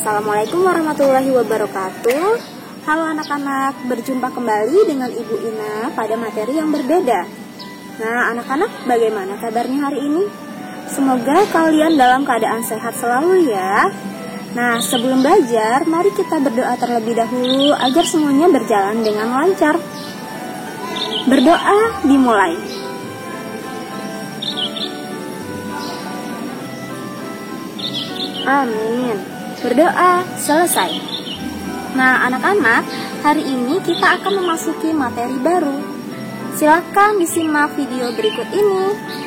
Assalamualaikum warahmatullahi wabarakatuh. Halo anak-anak, berjumpa kembali dengan Ibu Ina pada materi yang berbeda. Nah anak-anak, bagaimana kabarnya hari ini? Semoga kalian dalam keadaan sehat selalu ya. Nah sebelum belajar, mari kita berdoa terlebih dahulu agar semuanya berjalan dengan lancar. Berdoa dimulai. Amin. Berdoa selesai. Nah anak-anak, hari ini kita akan memasuki materi baru. Silakan disimak video berikut ini.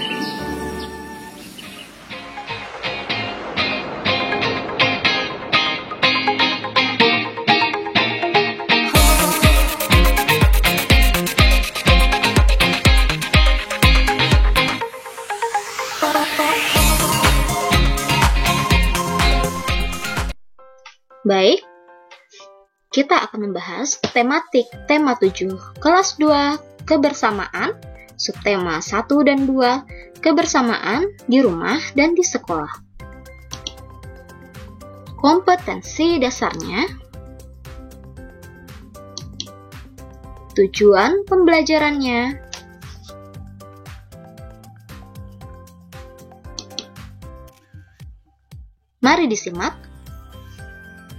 Baik, kita akan membahas tematik tema 7, kelas 2, kebersamaan, subtema 1 dan 2, kebersamaan di rumah dan di sekolah. Kompetensi dasarnya, tujuan pembelajarannya, mari disimak.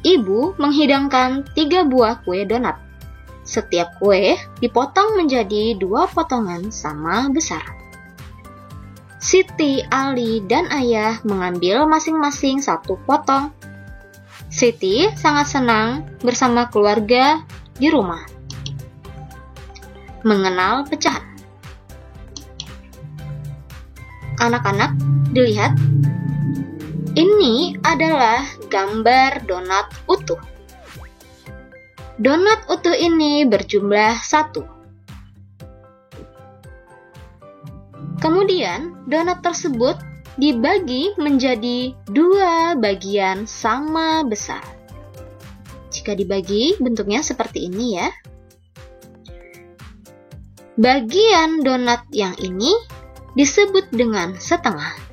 Ibu menghidangkan 3 buah kue donat. Setiap kue dipotong menjadi 2 potongan sama besar. Siti, Ali, dan Ayah mengambil masing-masing 1 potong. Siti sangat senang bersama keluarga di rumah. Mengenal pecahan. Anak-anak, dilihat. Ini adalah gambar donat utuh. Donat utuh ini berjumlah 1. Kemudian, donat tersebut dibagi menjadi 2 bagian sama besar. Jika dibagi, bentuknya seperti ini ya. Bagian donat yang ini disebut dengan setengah.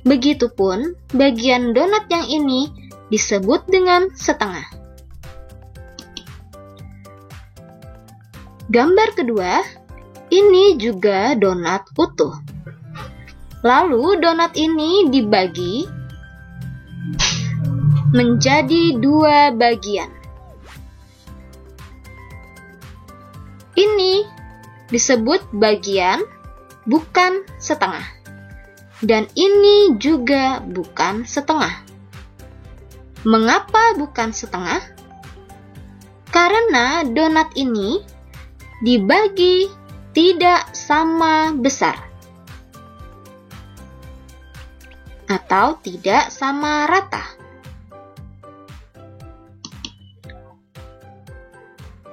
Begitupun, bagian donat yang ini disebut dengan setengah. Gambar kedua, ini juga donat utuh. Lalu donat ini dibagi menjadi 2 bagian. Ini disebut bagian, bukan setengah. Dan ini juga bukan setengah. Mengapa bukan setengah? Karena donat ini dibagi tidak sama besar atau tidak sama rata.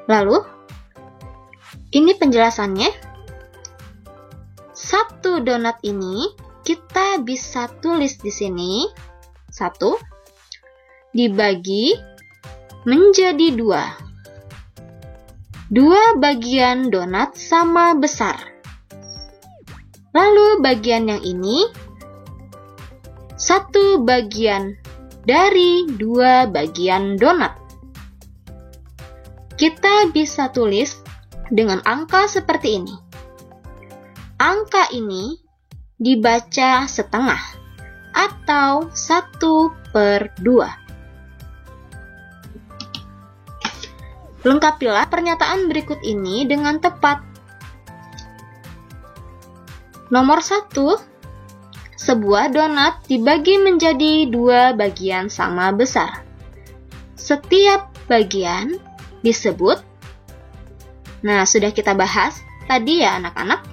Lalu, ini penjelasannya. 1 donat ini kita bisa tulis di sini 1 dibagi menjadi 2. 2 bagian donat sama besar. Lalu bagian yang ini 1 bagian dari 2 bagian donat. Kita bisa tulis dengan angka seperti ini. Angka ini dibaca setengah atau 1/2. Lengkapilah pernyataan berikut ini dengan tepat. Nomor 1, sebuah donat dibagi menjadi 2 bagian sama besar. Setiap bagian disebut, nah sudah kita bahas tadi ya anak-anak.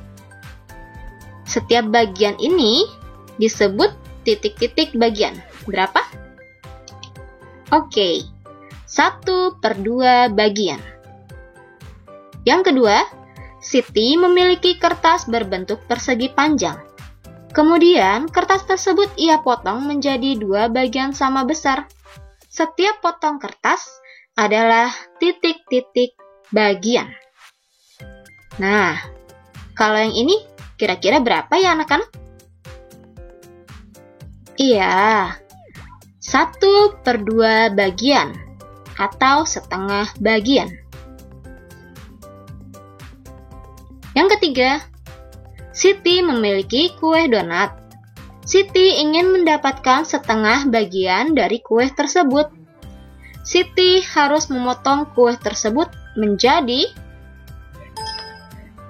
Setiap bagian ini disebut titik-titik bagian. Berapa? Oke, 1/2 bagian. Yang kedua, Siti memiliki kertas berbentuk persegi panjang. Kemudian, kertas tersebut ia potong menjadi 2 bagian sama besar. Setiap potong kertas adalah titik-titik bagian. Nah, kalau yang ini kira-kira berapa ya anak-anak? Iya, 1/2 bagian atau setengah bagian. Yang ketiga, Siti memiliki kue donat. Siti ingin mendapatkan setengah bagian dari kue tersebut. Siti harus memotong kue tersebut menjadi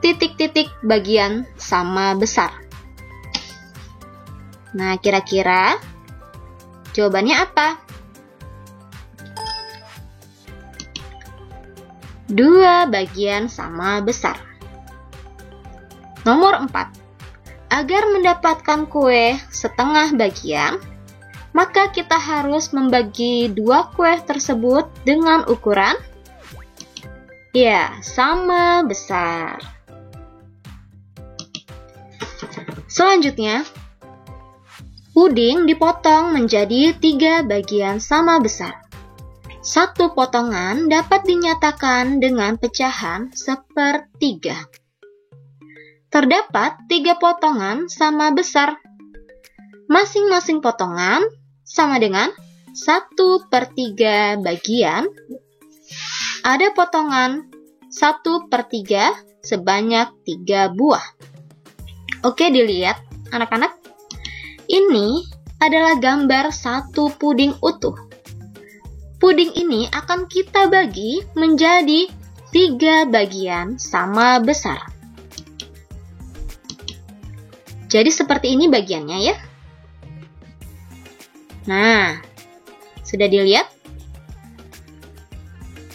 titik-titik bagian sama besar. Nah, kira-kira jawabannya apa? 2 bagian sama besar. Nomor 4. Agar mendapatkan kue setengah bagian, maka kita harus membagi 2 kue tersebut dengan ukuran sama besar. Selanjutnya, puding dipotong menjadi 3 bagian sama besar. Satu potongan dapat dinyatakan dengan pecahan 1/3. Terdapat 3 potongan sama besar. Masing-masing potongan sama dengan 1/3 bagian. Ada potongan 1/3 sebanyak 3 buah. Oke, dilihat anak-anak. Ini adalah gambar satu puding utuh. Puding ini akan kita bagi menjadi 3 bagian sama besar. Jadi seperti ini bagiannya ya. Nah, sudah dilihat?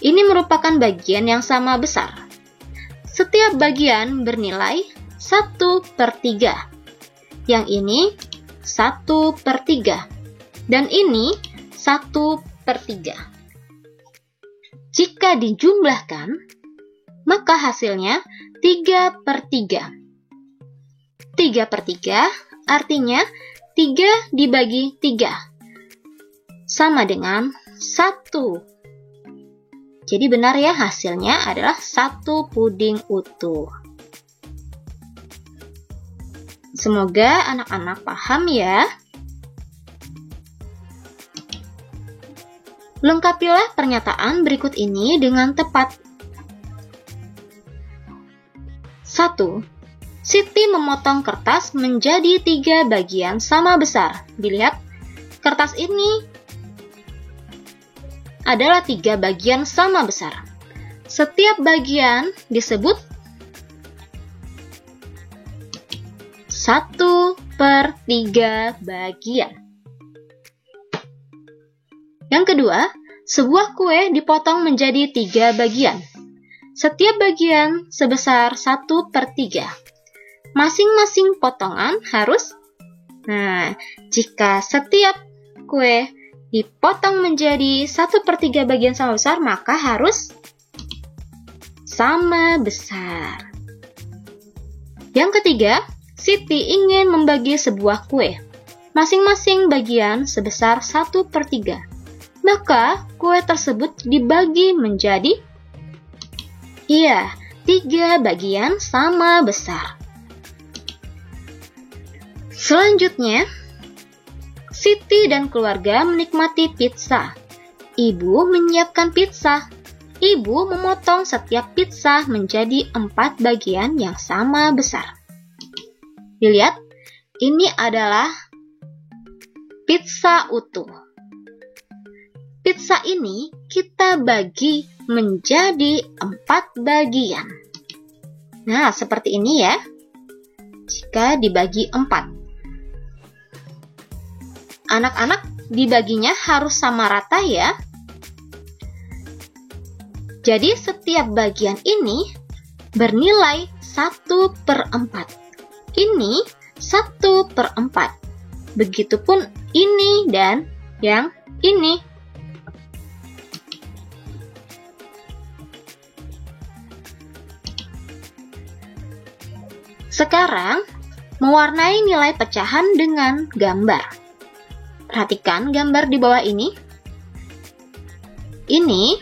Ini merupakan bagian yang sama besar. Setiap bagian bernilai 1/3. Yang ini 1/3. Dan ini 1/3. Jika dijumlahkan, maka hasilnya 3/3. 3/3 artinya 3 dibagi 3 sama dengan 1. Jadi benar ya, hasilnya adalah 1 puding utuh. Semoga anak-anak paham ya. Lengkapilah pernyataan berikut ini dengan tepat. 1. Siti memotong kertas menjadi 3 bagian sama besar. Dilihat, kertas ini adalah 3 bagian sama besar. Setiap bagian disebut 1/3 bagian. Yang kedua, sebuah kue dipotong menjadi 3 bagian. Setiap bagian sebesar 1/3. Masing-masing potongan harus, jika setiap kue dipotong menjadi 1/3 bagian sama besar, maka harus sama besar. Yang ketiga, Siti ingin membagi sebuah kue. Masing-masing bagian sebesar 1/3. Maka kue tersebut dibagi menjadi 3 bagian sama besar. Selanjutnya, Siti dan keluarga menikmati pizza. Ibu menyiapkan pizza. Ibu memotong setiap pizza menjadi 4 bagian yang sama besar. Dilihat, ini adalah pizza utuh. Pizza ini kita bagi menjadi 4 bagian. Nah, seperti ini ya. Jika dibagi 4. Anak-anak, dibaginya harus sama rata ya. Jadi setiap bagian ini bernilai 1/4. Ini 1/4. Begitupun ini dan yang ini. Sekarang, mewarnai nilai pecahan dengan gambar. Perhatikan gambar di bawah ini. Ini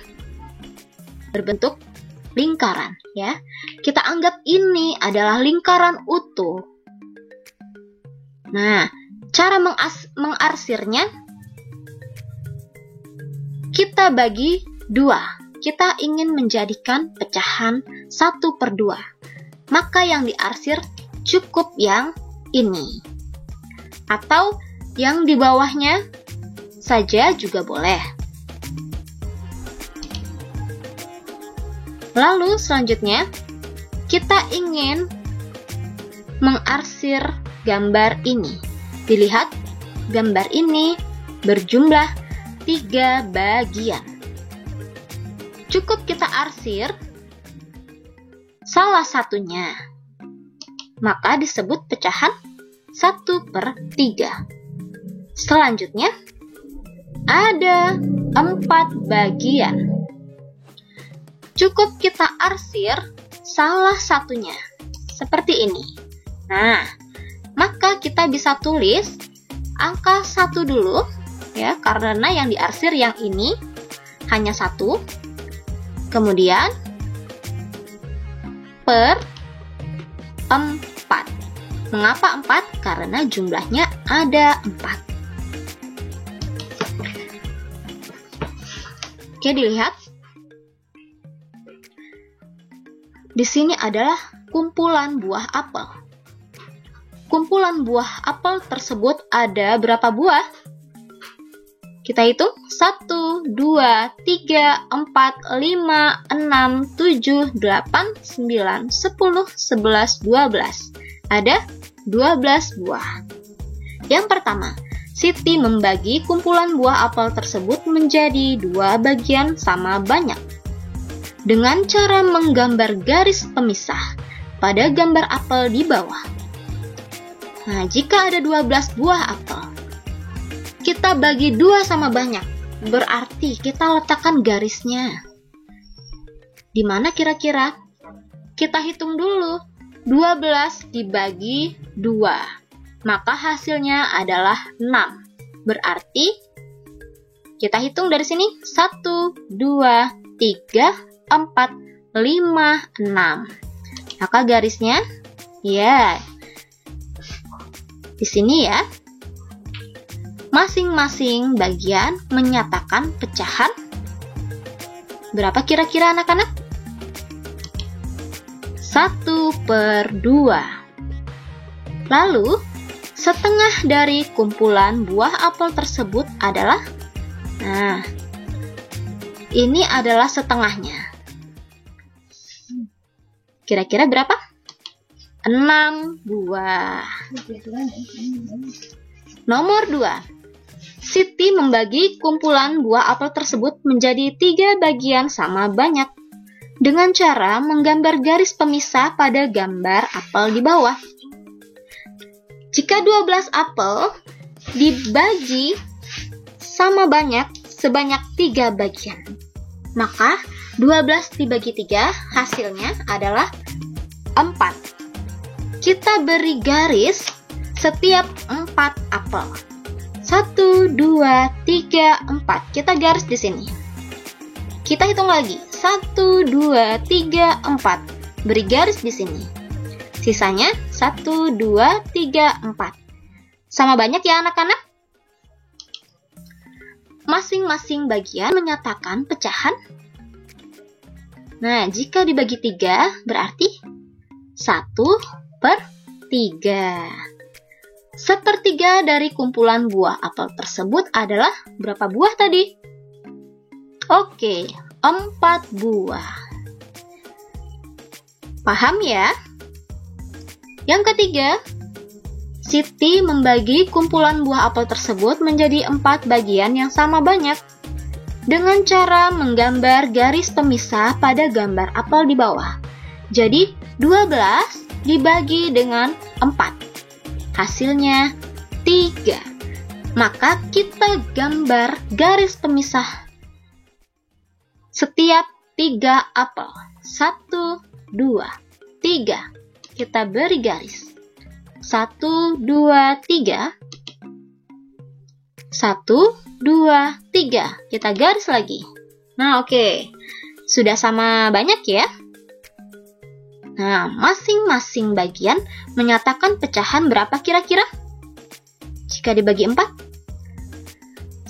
berbentuk lingkaran ya. Kita anggap ini adalah lingkaran utuh. Nah, cara mengarsirnya kita bagi 2. Kita ingin menjadikan pecahan 1/2. Maka yang diarsir cukup yang ini. Atau yang di bawahnya saja juga boleh. Lalu selanjutnya, kita ingin mengarsir gambar ini. Dilihat, gambar ini berjumlah 3 bagian. Cukup kita arsir salah satunya, maka disebut pecahan 1/3. Selanjutnya, ada 4 bagian. Cukup kita arsir salah satunya, seperti ini. Nah, maka kita bisa tulis angka 1 dulu, ya, karena yang diarsir yang ini hanya 1. Kemudian, per 4. Mengapa 4? Karena jumlahnya ada 4. Oke, dilihat. Di sini adalah kumpulan buah apel. Kumpulan buah apel tersebut ada berapa buah? Kita hitung. 1, 2, 3, 4, 5, 6, 7, 8, 9, 10, 11, 12. Ada 12 buah. Yang pertama, Siti membagi kumpulan buah apel tersebut menjadi 2 bagian sama banyak. Dengan cara menggambar garis pemisah pada gambar apel di bawah. Nah, jika ada 12 buah apel, kita bagi 2 sama banyak, berarti kita letakkan garisnya. Di mana kira-kira? Kita hitung dulu. 12 dibagi 2, maka hasilnya adalah 6. Berarti, kita hitung dari sini. 1, 2, 3, 4, 5, 6. Maka garisnya, ya, di sini ya. Masing-masing bagian menyatakan pecahan berapa kira-kira anak-anak? 1/2. Lalu, setengah dari kumpulan buah apel tersebut adalah, nah, ini adalah setengahnya. Kira-kira berapa? 6 buah. Nomor 2. Siti membagi kumpulan buah apel tersebut menjadi 3 bagian sama banyak dengan cara menggambar garis pemisah pada gambar apel di bawah. Jika 12 apel dibagi sama banyak sebanyak 3 bagian, maka 12 dibagi 3 hasilnya adalah 4. Kita beri garis setiap 4 apel. 1, 2, 3, 4. Kita garis di sini. Kita hitung lagi. 1, 2, 3, 4. Beri garis di sini. Sisanya 1, 2, 3, 4. Sama banyak ya anak-anak? Masing-masing bagian menyatakan pecahan. Nah, jika dibagi 3 berarti 1/3. 1/3 dari kumpulan buah apel tersebut adalah berapa buah tadi? Oke, 4 buah. Paham ya? Yang ketiga, Siti membagi kumpulan buah apel tersebut menjadi 4 bagian yang sama banyak dengan cara menggambar garis pemisah pada gambar apel di bawah. Jadi, 12 dibagi dengan 4. Hasilnya 3. Maka kita gambar garis pemisah setiap 3 apel. 1, 2, 3. Kita beri garis. 1, 2, 3. 1, 2, 3. Kita garis lagi. Nah, oke. Sudah sama banyak ya? Nah, masing-masing bagian menyatakan pecahan berapa kira-kira? Jika dibagi 4?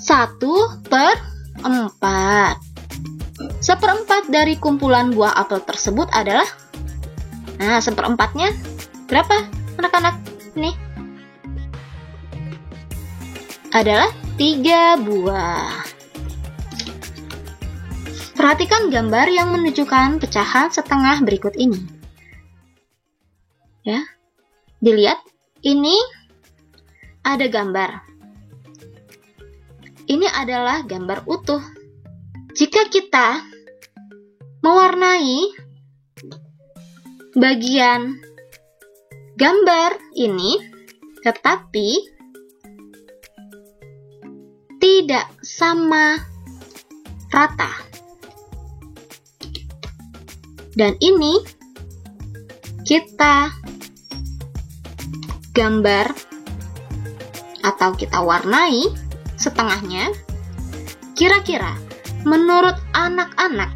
1/4. 4. Seperempat dari kumpulan buah apel tersebut adalah, nah, seperempatnya berapa anak-anak? Nih, adalah 3 buah. Perhatikan gambar yang menunjukkan pecahan setengah berikut ini. Ya, dilihat, ini ada gambar. Ini adalah gambar utuh. Jika kita mewarnai bagian gambar ini, tetapi tidak sama rata, dan ini kita gambar atau kita warnai setengahnya, kira-kira menurut anak-anak,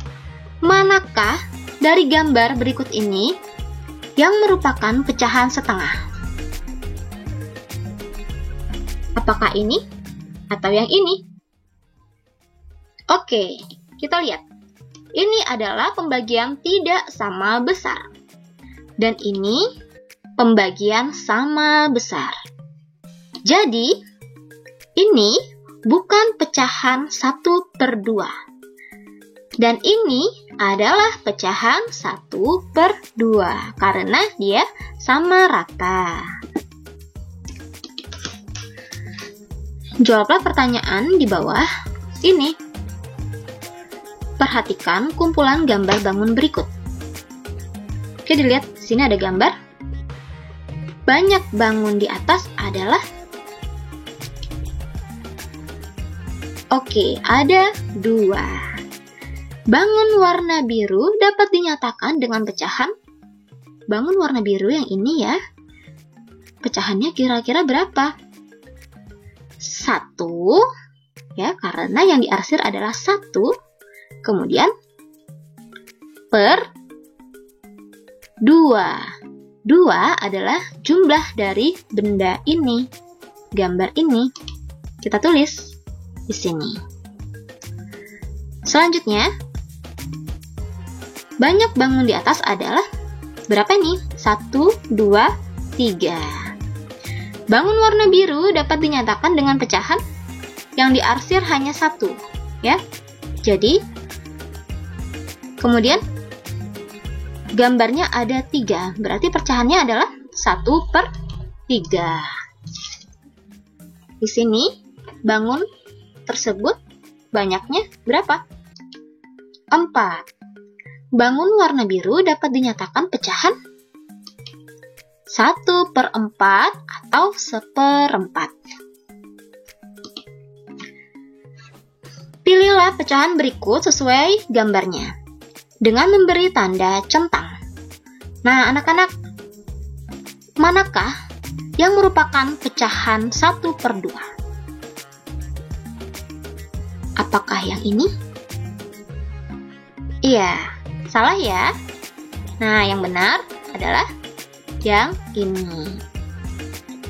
manakah dari gambar berikut ini yang merupakan pecahan setengah? Apakah ini atau yang ini? Oke, kita lihat. Ini adalah pembagian tidak sama besar. Dan ini pembagian sama besar. Jadi, ini bukan pecahan 1/2. Dan ini adalah pecahan 1/2 karena dia sama rata. Jawablah pertanyaan di bawah ini. Perhatikan kumpulan gambar bangun berikut. Oke, dilihat sini ada gambar. Banyak bangun di atas adalah, oke, ada 2. Bangun warna biru dapat dinyatakan dengan pecahan. Bangun warna biru yang ini ya, pecahannya kira-kira berapa? 1, ya, karena yang diarsir adalah 1. Kemudian per 2. 2 adalah jumlah dari benda ini, gambar ini. Kita tulis di sini. Selanjutnya, banyak bangun di atas adalah berapa nih? 1, 2, 3. Bangun warna biru dapat dinyatakan dengan pecahan yang diarsir hanya 1, ya. Jadi, kemudian gambarnya ada 3, berarti pecahannya adalah 1/3. Di sini bangun tersebut banyaknya berapa? 4. Bangun warna biru dapat dinyatakan pecahan 1/4 atau 1/4. Pilihlah pecahan berikut sesuai gambarnya dengan memberi tanda centang. Nah, anak-anak, manakah yang merupakan pecahan 1/2? Apakah yang ini? Iya, salah ya. Nah, yang benar adalah yang ini.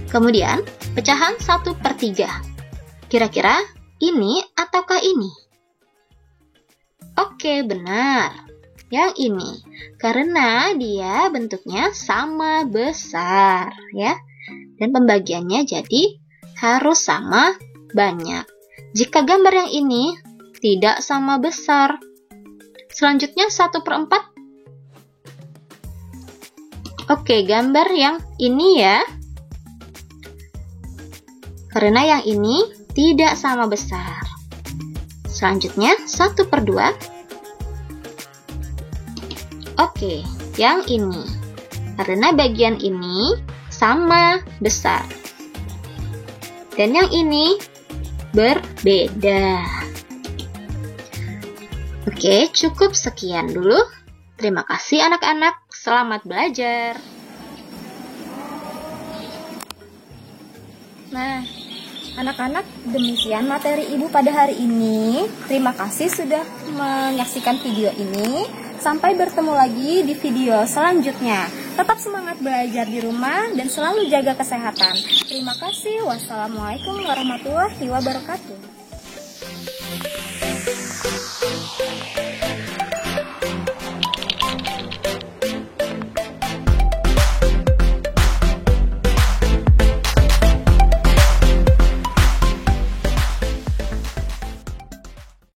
Kemudian, pecahan 1/3. Kira-kira ini ataukah ini? Oke, benar. Yang ini, karena dia bentuknya sama besar, ya. Dan pembagiannya jadi harus sama banyak. Jika gambar yang ini tidak sama besar. Selanjutnya 1/4. Oke, gambar yang ini ya. Karena yang ini tidak sama besar. Selanjutnya 1/2. Oke, yang ini. Karena bagian ini sama besar. Dan yang ini berbeda. Oke, cukup sekian dulu. Terima kasih anak-anak. Selamat belajar. Nah, anak-anak, demikian materi Ibu pada hari ini. Terima kasih sudah menyaksikan video ini. Sampai bertemu lagi di video selanjutnya. Tetap semangat belajar di rumah dan selalu jaga kesehatan. Terima kasih. Wassalamualaikum warahmatullahi wabarakatuh.